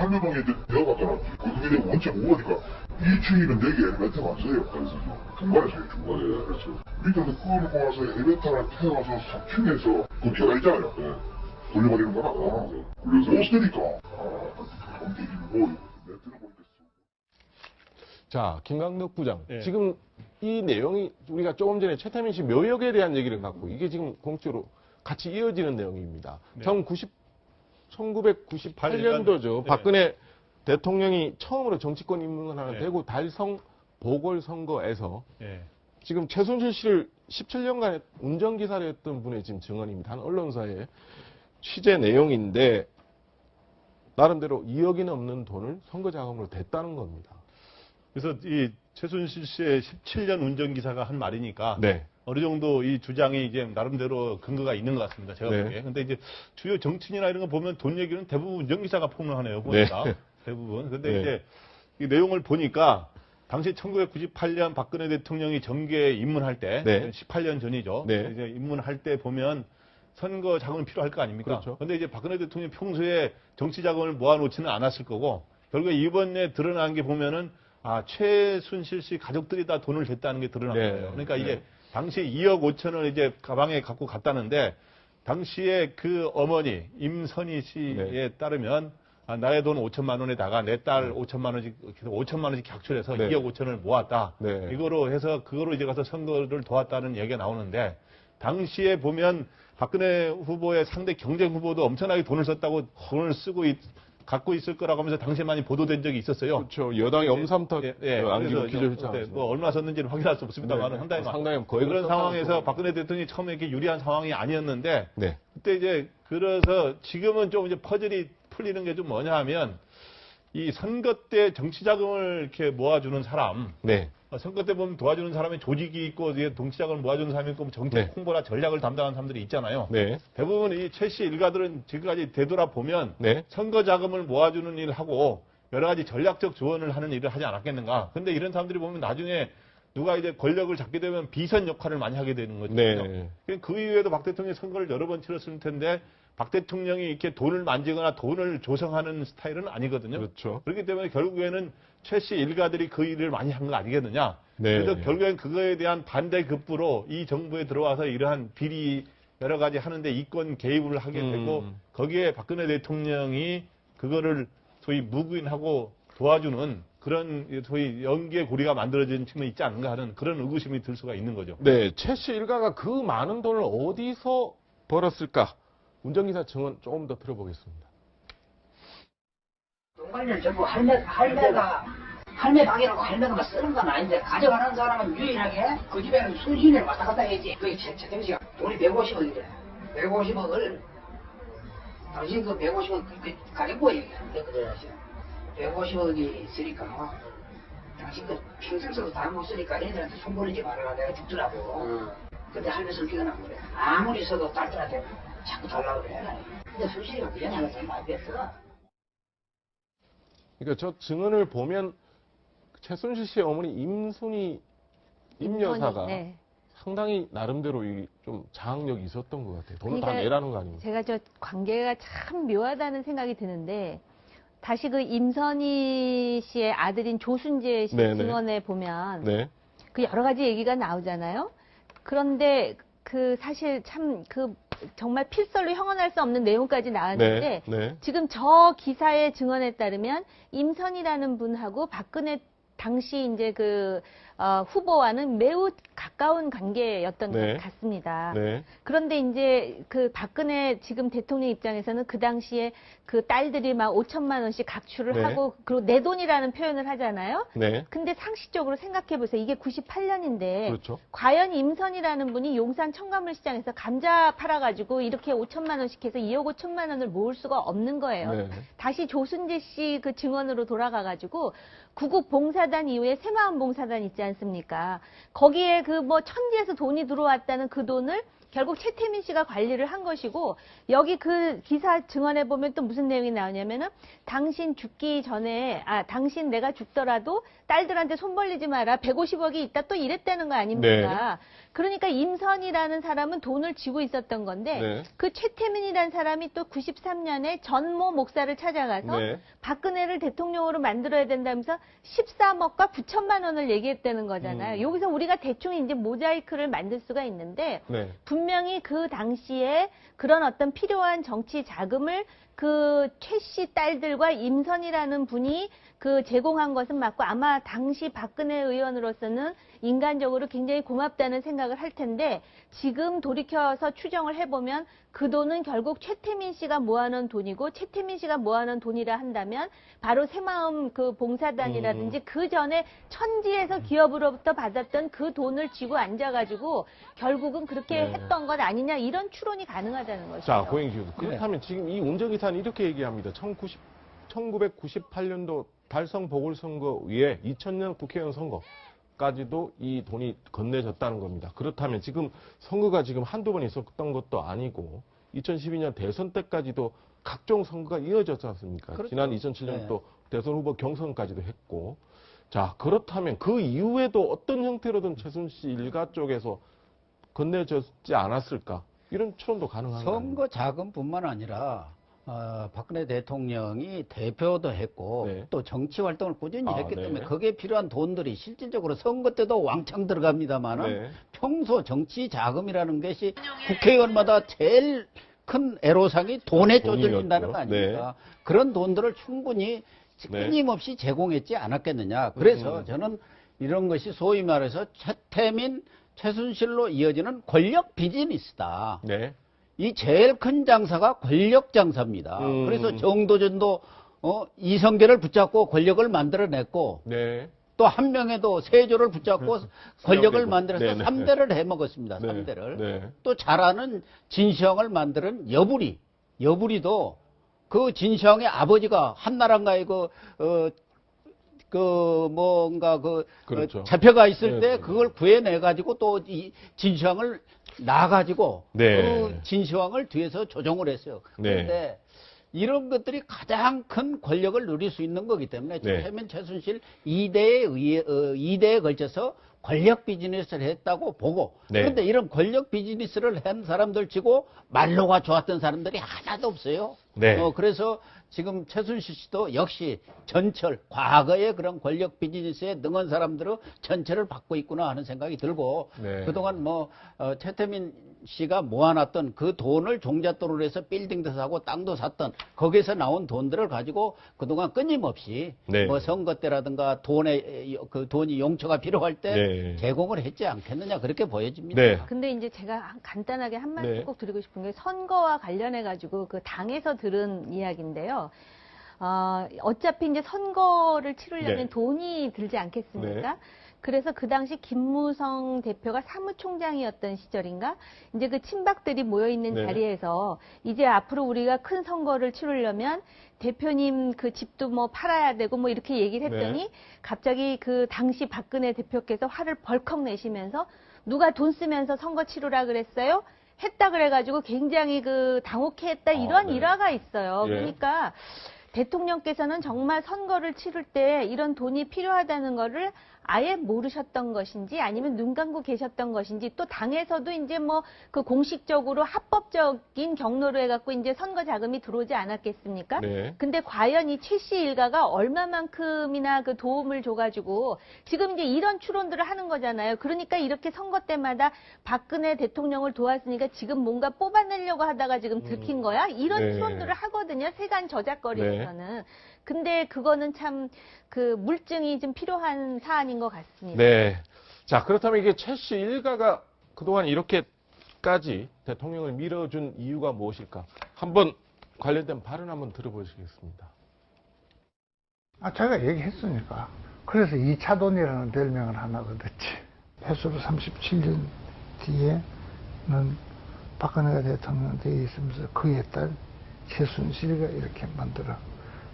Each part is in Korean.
한여동에 내려갔잖아. 그게 원체 5호니까 2층이면 4개 엘리베이터 왔어요. 그래서 중간에서요, 중간에. 그렇죠. 밑에서 끌고 와서 엘리베이터를 태워서 3층에서 그 계단 있잖아요. 네. 돌려버리는 거나. 그래서 못 쓰니까. 엄청 힘들고, 내가 들어보니까. 자, 김강덕 부장. 네. 지금 이 내용이 우리가 조금 전에 최태민 씨 묘역에 대한 얘기를 갖고 이게 지금 공적으로 같이 이어지는 내용입니다. 네. 1998년도죠. 네. 박근혜 대통령이 처음으로 정치권 입문을 하는 네. 대구 달성 보궐선거에서 예. 지금 최순실 씨를 17년간 운전기사를 했던 분의 지금 증언입니다. 한 언론사의 취재 내용인데 나름대로 2억이 넘는 돈을 선거 자금으로 댔다는 겁니다. 그래서 이 최순실 씨의 17년 운전기사가 한 말이니까 네. 어느 정도 이 주장이 이제 나름대로 근거가 있는 것 같습니다. 제가 네. 보기에. 근데 이제 주요 정치인이나 이런 거 보면 돈 얘기는 대부분 운전기사가 폭로하네요. 보니까. 네. 대부분. 근데 네. 이제 이 내용을 보니까 당시 1998년 박근혜 대통령이 정계에 입문할 때, 네. 18년 전이죠. 네. 이제 입문할 때 보면 선거 자금이 필요할 거 아닙니까? 그렇죠. 근데 이제 박근혜 대통령이 평소에 정치 자금을 모아놓지는 않았을 거고, 결국에 이번에 드러난 게 보면은 최순실 씨 가족들이 다 돈을 댔다는 게 드러난 네. 거예요. 그러니까 네. 이제 당시 2억 5천을 이제 가방에 갖고 갔다는데, 당시에 그 어머니 임선희 씨에 따르면 나의 돈 5천만 원에다가 내 딸 5천만 원씩 5천만 원씩 객출해서 네. 2억 5천을 모았다. 네. 이거로 해서 그거로 이제 가서 선거를 도왔다는 얘기가 나오는데, 당시에 보면 박근혜 후보의 상대 경쟁 후보도 엄청나게 돈을 썼다고 돈을 갖고 있을 거라고 하면서 당시에 많이 보도된 적이 있었어요. 그렇죠. 여당이 엄삼터 안기고 그래서 기조했지 않습니까? 뭐 얼마 썼는지는 확인할 수 없습니다만 네. 상당히 거의 그런 썼다고 상황에서 보고. 박근혜 대통령이 처음에 이렇게 유리한 상황이 아니었는데, 네. 그때 이제 그래서 지금은 좀 이제 퍼즐이 풀리는 게 좀 뭐냐 하면, 이 선거 때 정치 자금을 이렇게 모아주는 사람, 네. 선거 때 보면 도와주는 사람이 조직이 있고 이제 정치 자금을 모아주는 사람이 있고 정책 네. 홍보나 전략을 담당하는 사람들이 있잖아요. 네. 대부분 이 최 씨 일가들은 지금까지 되돌아보면 네. 선거 자금을 모아주는 일을 하고 여러 가지 전략적 조언을 하는 일을 하지 않았겠는가. 근데 이런 사람들이 보면 나중에 누가 이제 권력을 잡게 되면 비선 역할을 많이 하게 되는 거죠. 네. 그 이후에도 박 대통령이 선거를 여러 번 치렀을 텐데 박 대통령이 이렇게 돈을 만지거나 돈을 조성하는 스타일은 아니거든요. 그렇죠. 그렇기 때문에 결국에는 최 씨 일가들이 그 일을 많이 한 거 아니겠느냐. 네. 그래서 결국엔 그거에 대한 반대급부로 이 정부에 들어와서 이러한 비리 여러 가지 하는데 이권 개입을 하게 되고 거기에 박근혜 대통령이 그거를 소위 묵인하고 도와주는 그런 소위 연기의 고리가 만들어진 측면이 있지 않은가 하는 그런 의구심이 들 수가 있는 거죠. 네. 최 씨 일가가 그 많은 돈을 어디서 벌었을까? 운전기사 증언 조금 더 들어보겠습니다. 정말년 전부 할매 방이라고 할매가 막 쓰는 건 아닌데 가져가는 사람은 유일하게 그 집에는 수십년 왔다 갔다 했지. 그게 최태민 씨가 돈이 150억이래. 150억을 당신 그 150억 가지고 얘기하는데 그래 150억이 있으니까 당신 그 평생 써도 다 못 쓰니까 얘들한테 손 벌리지 말아라 내가 죽더라고. 근데 할매 성격은 안 그래. 아무리 써도 딸들한테 자꾸 달라고 그래. 근데 순실이가 미안해가 좀 많이 뺐어. 그러니까 저 증언을 보면 최순실 씨의 어머니 임여사가 네. 상당히 나름대로 좀 장악력이 있었던 것 같아요. 돈을 다 그러니까 내라는 거 아닙니까? 제가 저 관계가 참 묘하다는 생각이 드는데 다시 그 임선희 씨의 아들인 조순재 씨 네네. 증언에 보면 네. 그 여러 가지 얘기가 나오잖아요. 그런데 그 사실 참 그 정말 필설로 형언할 수 없는 내용까지 나왔는데 네. 네. 지금 저 기사의 증언에 따르면 임선희라는 분하고 박근혜 당시 이제 그 후보와는 매우 가까운 관계였던 네. 것 같습니다. 네. 그런데 이제 그 박근혜 지금 대통령 입장에서는 그 당시에 그 딸들이 막 5천만 원씩 각출을 네. 하고 그리고 내 돈이라는 표현을 하잖아요. 네. 근데 상식적으로 생각해 보세요. 이게 98년인데 그렇죠. 과연 임선이라는 분이 용산 청가물 시장에서 감자 팔아가지고 이렇게 5천만 원씩 해서 2억 5천만 원을 모을 수가 없는 거예요. 네. 다시 조순재 씨 그 증언으로 돌아가가지고 구국 봉사단 이후에 새마을 봉사단 있지 않습니까? 거기에 그 뭐 천지에서 돈이 들어왔다는 그 돈을 결국 최태민 씨가 관리를 한 것이고 여기 그 기사 증언에 보면 또 무슨 내용이 나오냐면은 당신 죽기 전에 당신 내가 죽더라도 딸들한테 손 벌리지 마라. 150억이 있다 또 이랬다는 거 아닙니까? 그러니까 임선이라는 사람은 돈을 쥐고 있었던 건데 네. 그 최태민이라는 사람이 또 93년에 전모 목사를 찾아가서 네. 박근혜를 대통령으로 만들어야 된다면서 13억과 9천만 원을 얘기했다는 거잖아요. 여기서 우리가 대충 이제 모자이크를 만들 수가 있는데 네. 분명히 그 당시에 그런 어떤 필요한 정치 자금을 그 최 씨 딸들과 임선이라는 분이 그 제공한 것은 맞고 아마 당시 박근혜 의원으로서는 인간적으로 굉장히 고맙다는 생각을 할 텐데 지금 돌이켜서 추정을 해보면 그 돈은 결국 최태민 씨가 모아놓은 돈이고 최태민 씨가 모아놓은 돈이라 한다면 바로 새마음 그 봉사단이라든지 그 전에 천지에서 기업으로부터 받았던 그 돈을 쥐고 앉아가지고 결국은 그렇게 했던 것 아니냐 이런 추론이 가능하다는 것이죠. 자, 고행지우. 그렇다면 지금 이 운전기사는 이렇게 얘기합니다. 1998년도 달성 보궐선거 위에 2000년 국회의원 선거까지도 이 돈이 건네졌다는 겁니다. 그렇다면 지금 선거가 지금 한두 번 있었던 것도 아니고 2012년 대선 때까지도 각종 선거가 이어졌지 않습니까? 그렇죠. 지난 2007년 또 대선 후보 경선까지도 했고. 자, 그렇다면 그 이후에도 어떤 형태로든 최순실 일가 쪽에서 건네졌지 않았을까? 이런 추론도 가능한가요? 선거 자금뿐만 아니라 박근혜 대통령이 대표도 했고 네. 또 정치 활동을 꾸준히 했기 네. 때문에 거기에 필요한 돈들이 실질적으로 선거 때도 왕창 들어갑니다만은 네. 평소 정치 자금이라는 것이 국회의원마다 제일 큰 애로사항이 돈에 쪼들린다는 거 아닙니까? 그런 돈들을 충분히 끊임없이 제공했지 않았겠느냐. 그래서 저는 이런 것이 소위 말해서 최태민, 최순실로 이어지는 권력 비즈니스다. 네. 이 제일 큰 장사가 권력 장사입니다. 그래서 정도전도 이성계를 붙잡고 권력을 만들어냈고 네. 또 한 명에도 세조를 붙잡고 권력을 만들어서 네네. 3대를 해먹었습니다. 네. 3대를. 네. 또 잘하는 진시황을 만드는 여부리. 여부리도 그 진시황의 아버지가 한나라인가에 그렇죠. 잡혀가 있을 네, 때 그걸 구해내가지고 또 이 진시황을 놔가지고 네. 그 진시황을 뒤에서 조종을 했어요. 그런데 이런 것들이 가장 큰 권력을 누릴 수 있는 거기 때문에 최태민, 최순실 2대에 걸쳐서 권력 비즈니스를 했다고 보고 그런데 이런 권력 비즈니스를 한 사람들 치고 말로가 좋았던 사람들이 하나도 없어요. 그래서 지금 최순실 씨도 역시 전철, 과거의 그런 권력 비즈니스에 능한 사람들은 전철을 받고 있구나 하는 생각이 들고 그동안 최태민 씨가 모아놨던 그 돈을 종잣돈으로 해서 빌딩도 사고 땅도 샀던 거기에서 나온 돈들을 가지고 그동안 끊임없이 뭐 선거 때라든가 그 돈이 용처가 필요할 때 제공을 했지 않겠느냐 그렇게 보여집니다. 근데 이제 제가 간단하게 한 말씀 꼭 드리고 싶은 게 선거와 관련해 가지고 그 당에서 들은 이야기인데요. 어차피 이제 선거를 치르려면 돈이 들지 않겠습니까? 그래서 그 당시 김무성 대표가 사무총장이었던 시절인가? 이제 그 친박들이 모여있는 자리에서 이제 앞으로 우리가 큰 선거를 치르려면 대표님 그 집도 뭐 팔아야 되고 뭐 이렇게 얘기를 했더니 갑자기 그 당시 박근혜 대표께서 화를 벌컥 내시면서 누가 돈 쓰면서 선거 치르라 그랬어요? 했다 그래가지고 굉장히 그 당혹해 했다 이런 일화가 있어요. 그러니까 대통령께서는 정말 선거를 치를 때 이런 돈이 필요하다는 거를 아예 모르셨던 것인지 아니면 눈 감고 계셨던 것인지 또 당에서도 이제 뭐 그 공식적으로 합법적인 경로로 해갖고 이제 선거 자금이 들어오지 않았겠습니까? 근데 과연 이 최 씨 일가가 얼마만큼이나 그 도움을 줘가지고 지금 이제 이런 추론들을 하는 거잖아요. 그러니까 이렇게 선거 때마다 박근혜 대통령을 도왔으니까 지금 뭔가 뽑아내려고 하다가 지금 들킨 거야? 이런 추론들을 하거든요. 세간 저작거리에서는. 근데 그거는 참 그 물증이 좀 필요한 사안인 것 같습니다. 자, 그렇다면 이게 최 씨 일가가 그동안 이렇게까지 대통령을 밀어준 이유가 무엇일까? 한번 관련된 발언 한번 들어보시겠습니다. 제가 얘기했으니까. 그래서 2차 돈이라는 별명을 하나 얻었지. 해수로 37년 뒤에는 박근혜가 대통령 되어 있으면서 그의 딸 최순실이가 이렇게 만들어.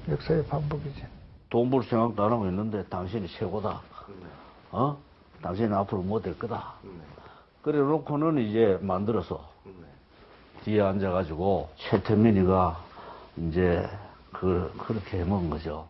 역사의 반복이지. 돈 벌 생각도 안 하고 있는데 당신이 최고다. 당신은 앞으로 못 될 거다. 그래 놓고는 이제 만들어서 뒤에 앉아가지고 최태민이가 이제 그렇게 해먹은 거죠.